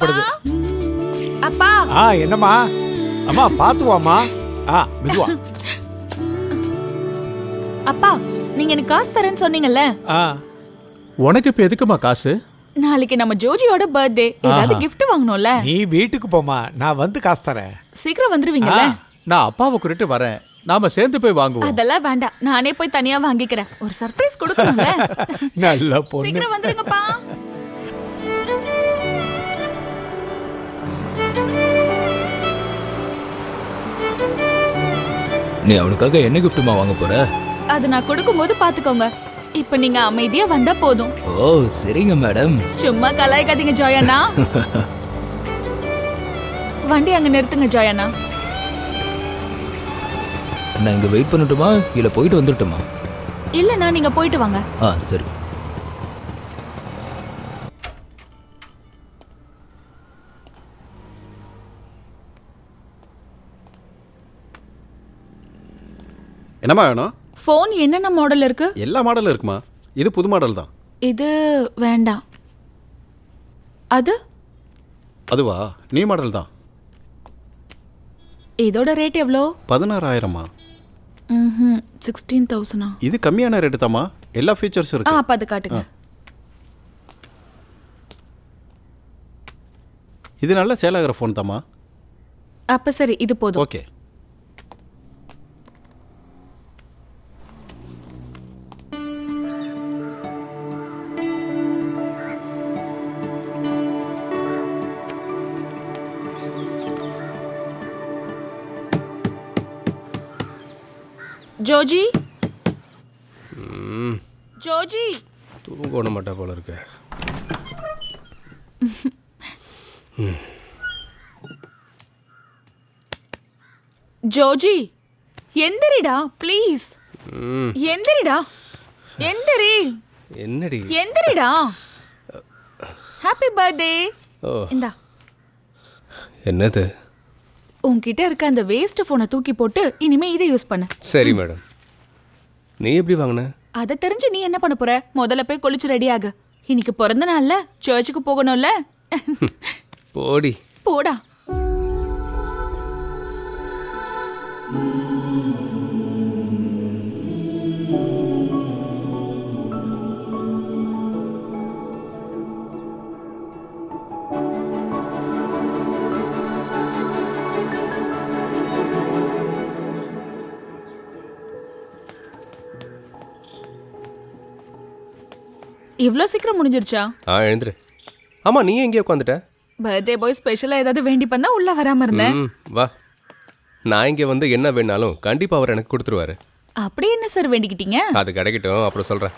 படுது. அப்பா என்னம்மா? அம்மா பாத்துவாமா. மெதுவா. அப்பா நீங்க எனக்கு காசு தரேன்னு சொன்னீங்கல்ல, உனக்கு இப்ப எதுக்குமா காசு? நாளைக்கு நம்ம ஜோஜியோட பர்த்டே, ஏதாவது gift வாங்கணும்ல. நீ வீட்டுக்கு போமா, நான் வந்து காசு தரேன். சீக்கிரம் வந்துருவீங்கல்ல? நான் அப்பாவை கூட்டிட்டு வரேன், நாம சேர்ந்து போய் வாங்குவோம். அதெல்லாம் வேண்டாம், நானே போய் தனியா வாங்கிக்கிறேன். ஒரு சர்ப்ரைஸ் கொடுக்கணும்ல. நல்ல பொண்ணு. சீக்கிரம் வந்துருங்கப்பா. நீ அவனுக்காக என்ன கிஃப்ட்டுமா வாங்க போற? அது நான் கொடுக்கும்போது பாத்துக்கோங்க. இப்ப நீங்க அமைதியா வந்தா போதும். ஓ சரிங்க மேடம். சும்மா கலாய்க்காதீங்க ஜோயண்ணா. வண்டி அங்க நிறுத்துங்க ஜோயண்ணா. நான் இங்க வெயிட் பண்ணட்டுமா இல்ல போயிட்டு வந்துட்டுமா? இல்லண்ணா நீங்க போயிட்டு வாங்க. சரி. என்னம்மா வேணும்? ஃபோன் என்னென்ன மாடல் இருக்கு? எல்லா மாடலும் இருக்குமா. இது புது மாடல் தான். இது வேண்டாம். அது? அதுவா, நியூ மாடல் தான். இதோட ரேட் எவ்வளோ? 16,000மா. 16,000. இது கம்மியான ரேட்டு தாம்மா, எல்லா ஃபீச்சர்ஸும் இருக்கு. அப்ப அது காட்டுங்க. இது நல்ல சேல் ஆகிற ஃபோன் தாம்மா. அப்ப சரி, இது போதும். ஓகே. ஜோஜி, ஜோஜி தூங்க விட மாட்டா போல இருக்கு. ஜோஜி எந்திரிடா ப்ளீஸ். எந்திரிடா, எந்திரி. என்னடி? எந்திரிடா. Happy birthday. இந்தா. என்னது? உன்கிட்ட இருக்க அந்த வேஸ்ட் போனை தூக்கி போட்டு இனிமே இதை யூஸ் பண்ணு. சரி மேடம். நீ எப்படி வாங்கின? அதை தெரிஞ்சு நீ என்ன பண்ண போற? முதல்ல போய் குளிச்சு ரெடி ஆகு. இன்னைக்கு பிறந்த நாள்ல சர்ச்சுக்கு போகணும்ல. போடி. போடா. இவ்ளோ சீக்கிரம் முடிஞ்சிருச்சா? எழுந்துரு. ஆமா, நீ எங்கே உட்காந்துட்ட? பர்த்டே பாய் ஸ்பெஷலா ஏதாவது வேண்டி பண்ணா உள்ள வராம இருந்தேன். வா, நான் இங்கே வந்து என்ன வேணாலும் கண்டிப்பா அவர் எனக்கு கொடுத்துருவாரு. அப்படி என்ன சார் வேண்டிக்கிட்டீங்க? அது கிடைக்கட்டும், அப்புறம் சொல்றேன்.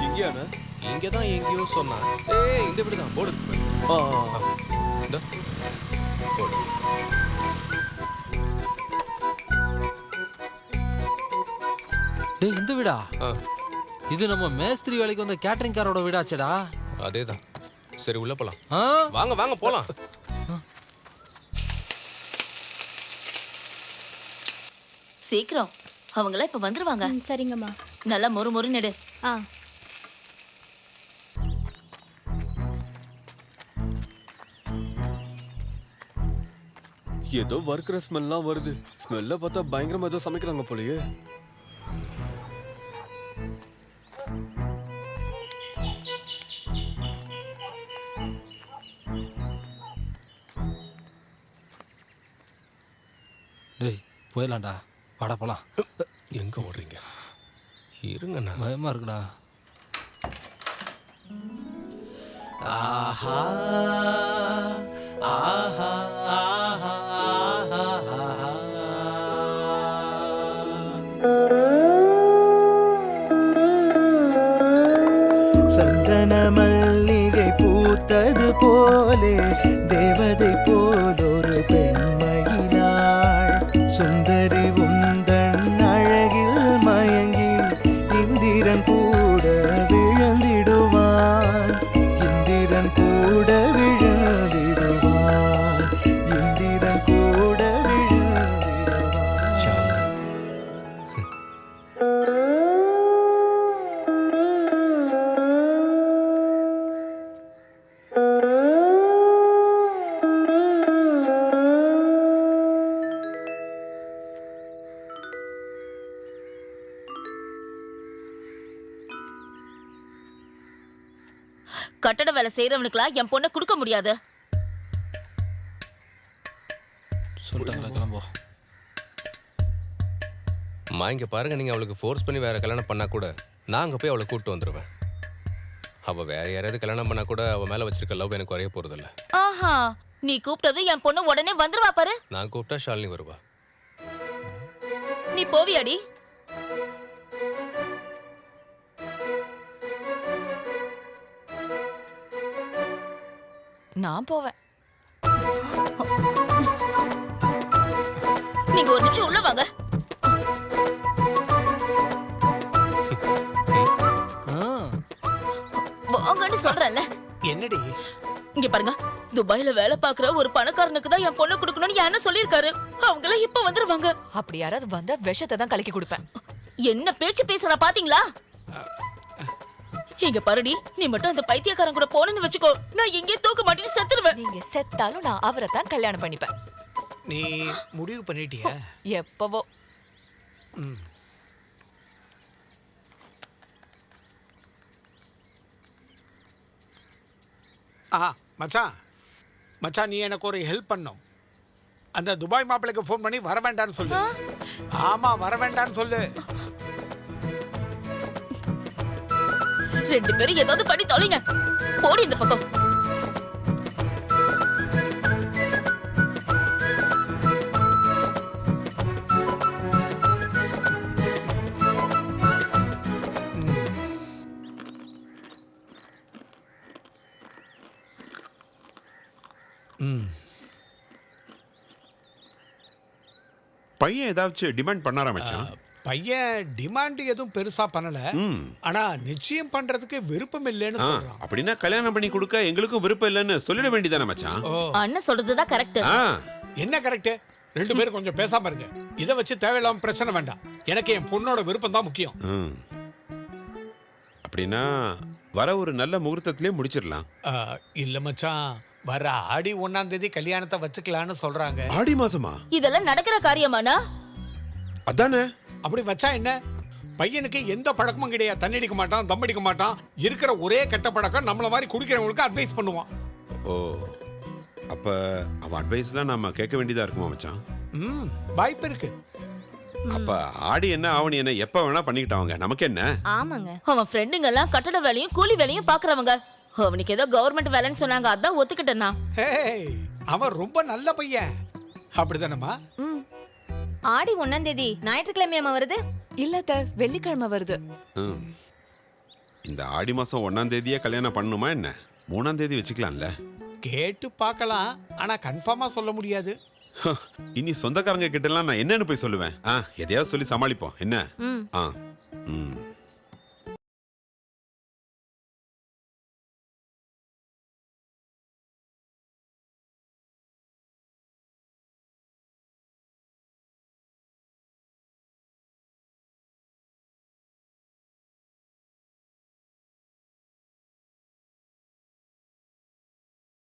இங்கேயாண்ணா? இங்கே தான் எங்கேயோ சொன்னா. இந்த வீடு தான் போடு. இந்த போடு. இந்த வீடா? இது நம்ம மேஸ்திரி வேலைக்கு வந்த கேட்டரிங் காரோட வீடாச்சடா. அதேதான். சரி உள்ள போலாம். வாங்க வாங்க போலாம். சீக்கிரம், அவங்கள இப்ப வந்துருவாங்க. சரிங்கம்மா. நல்லா மொறு மொறு நெடு. ஏதோ வறுக்கிற ஸ்மெல்லாம் வருது. ஸ்மெல்ல பார்த்தா பயங்கரமா ஏதோ சமைக்கிறாங்க போலயே. டேய் போயிடலாம்டா, வாடா போலாம். எங்க ஓடுறீங்க? இருங்கண்ணா, பயமா இருக்குடா. ஆஹா ஆஹா ஆஹா சந்தன மல்லிகை பூத்தது போலே தேவதை போலொரு பெண்மையினாள். சுந்தரி உந்தன் அழகில் மயங்கி இந்திரன் கூட விழுந்திடுவான். இந்திரன் கூட விழுந்திடுவான். இந்திரன் கூட விழுந்திடுவான். கட்டட வேலை செய்யறவனுக்குலாம் என் பொண்ணை கொடுக்க முடியாது. சொல்லிட்டாங்களா, கிளம்போ. அம்மா இங்க பாருங்க, நீங்க அவளுக்கு ஃபோர்ஸ் பண்ணி வேற கல்யாணம் பண்ணா கூட நான் அங்க போய் அவளை கூப்பிட்டு வந்துருவேன். அவ வேற யாரையாவது கல்யாணம் பண்ணா கூட அவ மேல வச்சிருக்க லவ் எனக்கு குறைய போறது இல்ல. ஆஹா, நீ கூப்பிட்டது என் பொண்ணு உடனே வந்துருவா பாரு. நான் கூப்பிட்டா ஷாலினி வருவா. நீ போவியாடி? நான் போவேன். நீங்க ஒரு நிமிஷம் உள்ள வாங்க. வாங்கன்னு சொல்றேன்ல. என்னடி? இங்க பாருங்க, துபாயில வேலை பாக்குற ஒரு பணக்காரனுக்கு தான் என் பொண்ணை கொடுக்கணும்னு என்ன சொல்லிருக்காரு. அவங்க எல்லாம் இப்ப வந்துருவாங்க. அப்படி யாராவது வந்தா விஷத்தை தான் கலக்கி கொடுப்பேன். என்ன பேச்சு பேசுறா பாத்தீங்களா? இங்க பாருடி, நீ மட்டும் அந்த பைத்தியக்காரன் கூட போனன்னு வச்சுக்கோ, நான் எங்கேயே தூக்க மாட்டேன்னு செத்துருவேன். நீங்க செத்தாலும் நான் அவரை தான் கல்யாணம் பண்ணிப்பேன். நீ முடிவு பண்ணிட்டியா? எப்பவோ. மச்சான் மச்சான், நீ எனக்கு ஒரு ஹெல்ப் பண்ணும். அந்த துபாய் மாப்பிள்ளைக்கு ஃபோன் பண்ணி வர வேண்டான்னு சொல்லு. ஆமா, வர வேண்டான்னு சொல்லு. ரெண்டு பேரும் ஏதாவது பண்ணி தொலைங்க. போடி இந்த பக்கம். பையன் ஏதாச்சும் டிமாண்ட் பண்ணாரா மச்சான்? பையன் டிமாண்ட் எதுவும் பெருசா பண்ணல. ஆனா நிச்சயம் பண்றதுக்கு விருப்பம் இல்லைன்னு சொல்றான். அப்படின்னா கல்யாணம் பண்ணி கொடுக்க எங்களுக்கும் விருப்பம் இல்லைன்னு சொல்லிட வேண்டியதானே மச்சான்? அண்ணன் சொல்றதுதான் கரெக்ட். என்ன கரெக்ட்? ரெண்டு பேரும் கொஞ்சம் பேசாம இருங்க. இதை வச்சு தேவையில்லாம பிரச்சனை வேண்டாம். எனக்கு என் பொண்ணோட விருப்பம் தான் முக்கியம். அப்படின்னா வர ஒரு நல்ல முகூர்த்தத்திலே முடிச்சிடலாம். இல்ல மச்சான், வர ஆடி 1ஆம் தேதி கல்யாணத்தை வச்சுக்கலான்னு சொல்றாங்க. ஆடி மாசமா? இதெல்லாம் நடக்கிற காரியமானா? அதானே. அப்படி வச்சா என்ன? பையனுக்கு எந்த பழக்கமும் கிடையாது. தண்ணி அடிக்க மாட்டான், தம் அடிக்க மாட்டான். இருக்கிற ஒரே கெட்ட பழக்கம் நம்மள மாதிரி குடிக்கிறவங்களுக்கு அட்வைஸ் பண்ணுவான். ஓ, அப்ப அவன் அட்வைஸ்லாம் நாம கேட்க வேண்டியதா இருக்குமா மச்சான்? வாய்ப்பு இருக்கு. அப்ப ஆடி என்ன ஆவணி என்ன எப்ப வேணா பண்ணிக்கிட்டாங்க, நமக்கு என்ன? ஆமாங்க, அவன் ஃப்ரெண்டுங்க எல்லாம் கட்டட வேலையும் கூலி வேலையும் பாக்குறவங்க. அவனுக்கு ஏதோ கவர்மெண்ட் வேலைன்னு சொன்னாங்க, அதான் ஒத்துக்கிட்டேன்னா. அவன் ரொம்ப நல்ல பையன். அப்படிதானம்மா? ஆடி 1ஆம் தேதி ஞாயிற்றுக்கிழமை வருது. இல்ல, வெள்ளிக்கிழமை வருது. இந்த ஆடி மாசம் 1ஆம் தேதியே கல்யாணம் பண்ணணுமா என்ன? 3ஆம் தேதி வச்சுக்கலாம்ல? கேட்டு பார்க்கலாம், ஆனா கன்ஃபார்மா சொல்ல முடியாது. இனி சொந்தக்காரங்க கிட்ட எல்லாம் நான் என்னன்னு போய் சொல்லுவேன்? எதையாவது சொல்லி சமாளிப்போம் என்ன?